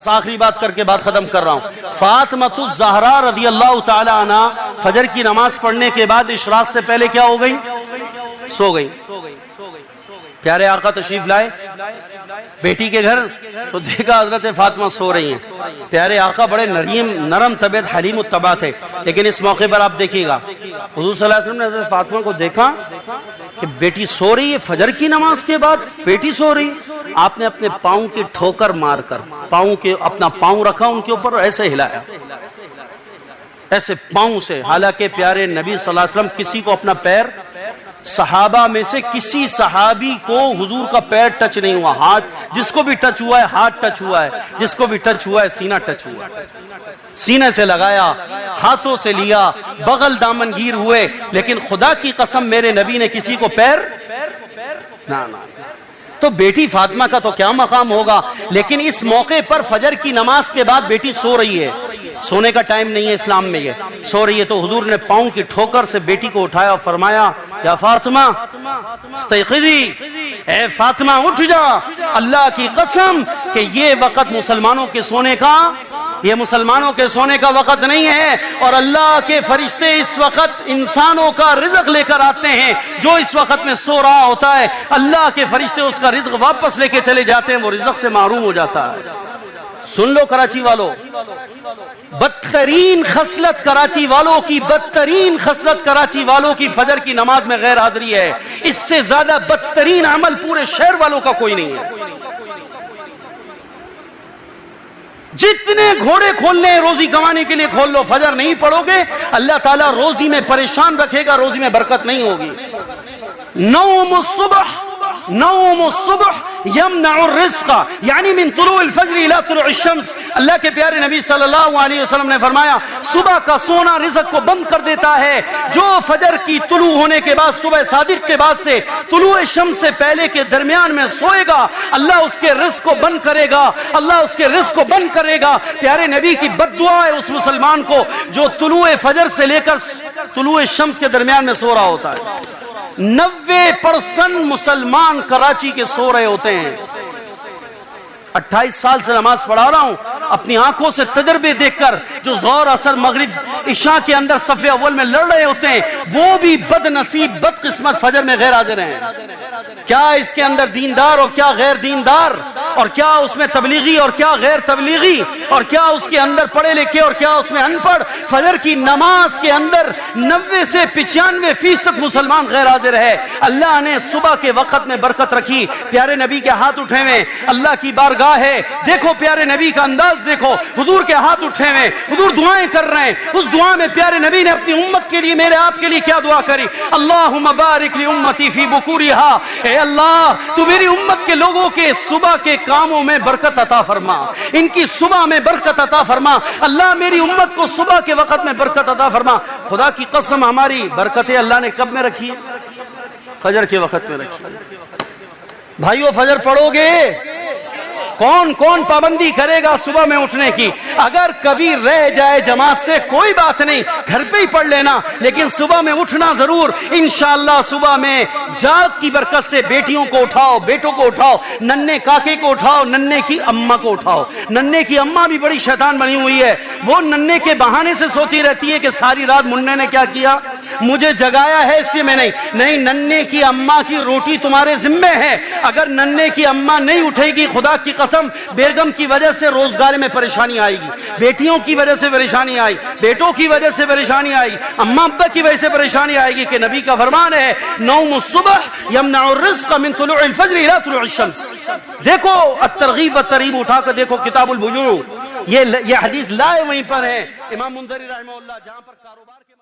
آخری بات کر کے بات ختم کر رہا ہوں. فاطمۃ الزہرا رضی اللہ تعالی عنہ فجر کی نماز پڑھنے کے بعد اشراق سے پہلے کیا ہو گئی؟ سو گئی. پیارے آقا تشریف لائے بیٹی کے گھر تو دیکھا حضرت فاطمہ سو رہی ہیں. پیارے آقا بڑے نرم طبیعت حلیم الطبع تھے، لیکن اس موقع پر آپ دیکھیے گا حضور صلی اللہ علیہ وسلم نے حضرت فاطمہ کو دیکھا کہ بیٹی سو رہی ہے، فجر کی نماز کے بعد بیٹی سو رہی. آپ نے اپنے پاؤں کی ٹھوکر مار کر اپنا پاؤں رکھا ان کے اوپر، ایسے ہلایا ایسے پاؤں سے. حالانکہ پیارے نبی صلی اللہ علیہ وسلم کسی کو اپنا پیر، صحابہ میں سے کسی صحابی کو حضور کا پیر ٹچ نہیں ہوا. ہاتھ جس کو بھی ٹچ ہوا ہے ہاتھ ٹچ ہوا ہے، جس کو بھی ٹچ ہوا ہے سینہ ٹچ ہوا ہے. سینے سے لگایا، ہاتھوں سے لیا، بغل دامن گیر ہوئے، لیکن خدا کی قسم میرے نبی نے کسی کو پیر نہ. تو بیٹی فاطمہ کا تو کیا مقام ہوگا. لیکن اس موقع پر فجر کی نماز کے بعد بیٹی سو رہی ہے، سونے کا ٹائم نہیں ہے اسلام میں، یہ سو رہی ہے. تو حضور نے پاؤں کی ٹھوکر سے بیٹی کو اٹھایا اور فرمایا یا فاطمہ استيقظي، اے فاطمہ اٹھ جا. اللہ کی قسم کہ یہ وقت مسلمانوں کے سونے کا، یہ مسلمانوں کے سونے کا وقت نہیں ہے. اور اللہ کے فرشتے اس وقت انسانوں کا رزق لے کر آتے ہیں. جو اس وقت میں سو رہا ہوتا ہے اللہ کے فرشتے اس کا رزق واپس لے کے چلے جاتے ہیں، وہ رزق سے محروم ہو جاتا ہے. سن لو کراچی والوں، بدترین خصلت کراچی والوں کی، بدترین خصلت کراچی والوں کی فجر کی نماز میں غیر حاضری ہے. اس سے زیادہ بدترین عمل پورے شہر والوں کا کوئی نہیں ہے. جتنے گھوڑے کھولنے ہیں روزی کمانے کے لیے کھول لو، فجر نہیں پڑھو گے اللہ تعالیٰ روزی میں پریشان رکھے گا، روزی میں برکت نہیں ہوگی. نوم الصبح یمنع الرزق، یعنی من طلوع الفجر الى طلوع الشمس. اللہ کے پیارے نبی صلی اللہ علیہ وسلم نے فرمایا صبح کا سونا رزق کو بند کر دیتا ہے. جو فجر کی طلوع ہونے کے بعد، صبح صادق کے بعد سے طلوع شمس سے پہلے کے درمیان میں سوئے گا اللہ اس کے رزق کو بند کرے گا، اللہ اس کے رزق کو بند کرے گا. پیارے نبی کی بد دعا ہے اس مسلمان کو جو طلوع فجر سے لے کر طلوع شمس کے درمیان میں سو رہا ہوتا ہے. 90% مسلمان کراچی کے سو رہے ہوتے ہیں. 28 سال سے نماز پڑھا رہا ہوں، اپنی آنکھوں سے تجربے دیکھ کر. جو ظہر اثر مغرب عشاء کے اندر صف اول میں لڑ رہے ہوتے ہیں وہ بھی بد نصیب بد قسمت فجر میں غیر حاضر ہیں. کیا اس کے اندر دیندار اور کیا غیر دیندار، اور کیا اس میں تبلیغی اور کیا غیر تبلیغی، اور کیا اس کے اندر پڑھے لکھے اور کیا اس میں ان پڑھ. فجر کی نماز کے اندر 90 سے 95% مسلمان غیر حاضر ہے. اللہ نے صبح کے وقت میں برکت رکھی. پیارے نبی کے ہاتھ اٹھے ہوئے اللہ کی بارگاہ ہے. دیکھو پیارے نبی کا انداز دیکھو، حضور کے ہاتھ اٹھے ہوئے، حضور دعائیں کر رہے ہیں. اس دعا میں پیارے نبی نے اپنی امت کے لیے، میرے آپ کے لیے کیا دعا کری؟ اللہم بارک لی امتی فی بکورہا، اے اللہ تو میری امت کے لوگوں کے صبح کے کاموں میں برکت عطا فرما، ان کی صبح میں برکت عطا فرما. اللہ میری امت کو صبح کے وقت میں برکت عطا فرما. خدا کی قسم ہماری برکتیں اللہ نے کب میں رکھی؟ فجر کے وقت میں رکھی. بھائیو فجر پڑھو گے؟ کون کون پابندی کرے گا صبح میں اٹھنے کی؟ اگر کبھی رہ جائے جماعت سے کوئی بات نہیں، گھر پہ ہی پڑھ لینا، لیکن صبح میں اٹھنا ضرور. انشاءاللہ صبح میں جاگ کی برکت سے بیٹیوں کو اٹھاؤ، بیٹوں کو اٹھاؤ، ننے کاکے کو اٹھاؤ، ننے کی اماں کو اٹھاؤ. ننے کی اماں بھی بڑی شیطان بنی ہوئی ہے. وہ ننے کے بہانے سے سوتی رہتی ہے کہ ساری رات مننے نے کیا کیا، مجھے جگایا ہے اس لیے میں نہیں. ننے کی اماں کی روٹی تمہارے ذمہ ہے. اگر ننے کی اماں نہیں اٹھے گی خدا کی قسم بیگم کی وجہ سے روزگار میں پریشانی آئے گی، بیٹیوں کی وجہ سے پریشانی آئی، بیٹوں کی وجہ سے پریشانی آئی، اماں ابا کی وجہ سے پریشانی آئے گی. کہ نبی کا فرمان ہے نوم الصبح یمنع الرزق من طلوع الفجر الى طلوع الشمس. دیکھو الترغیب والترہیب اٹھا کر دیکھو کتاب البیوع، یہ حدیث لائے وہیں پر ہے امام منذری رحمہ اللہ، جہاں پر کاروبار کے